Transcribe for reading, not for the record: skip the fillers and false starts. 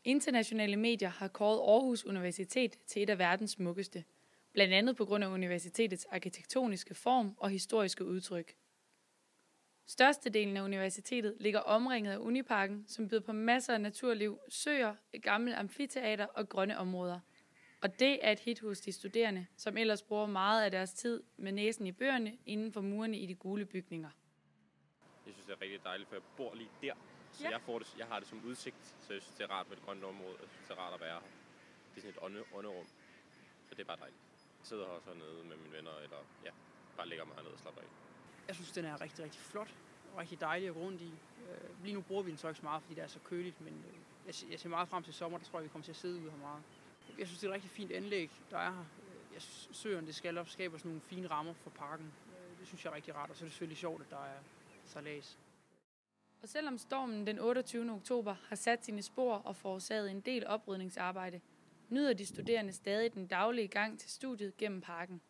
Internationale medier har kåret Aarhus Universitet til et af verdens smukkeste, blandt andet på grund af universitetets arkitektoniske form og historiske udtryk. Størstedelen af universitetet ligger omringet af Uniparken, som byder på masser af naturliv, søer, et gammelt amfiteater og grønne områder. Og det er et hit hos de studerende, som ellers bruger meget af deres tid med næsen i bøgerne inden for murene i de gule bygninger. Jeg synes, det er rigtig dejligt, for jeg bor lige der. Så ja. Jeg har det som udsigt, så jeg synes, det er rart med det grønne område. Jeg synes, det er rart at være her. Det er sådan et ånderum, så det er bare dejligt. Jeg sidder her så nede med mine venner, eller ja, bare ligger mig hernede og slapper af. Jeg synes, den er rigtig, rigtig flot og rigtig dejlig at gå rundt i. Lige nu bruger vi den så ikke så meget, fordi det er så køligt, men jeg ser meget frem til sommer, der tror jeg, vi kommer til at sidde ude her meget. Jeg synes, det er et rigtig fint anlæg, der er her. Jeg synes, søerne det skal op, skaber sådan nogle fine rammer for parken. Det synes jeg er rigtig rart, og så er det selvfølgelig sjovt, at der er sejlads. Og selvom stormen den 28. oktober har sat sine spor og forårsaget en del oprydningsarbejde, nyder de studerende stadig den daglige gang til studiet gennem parken.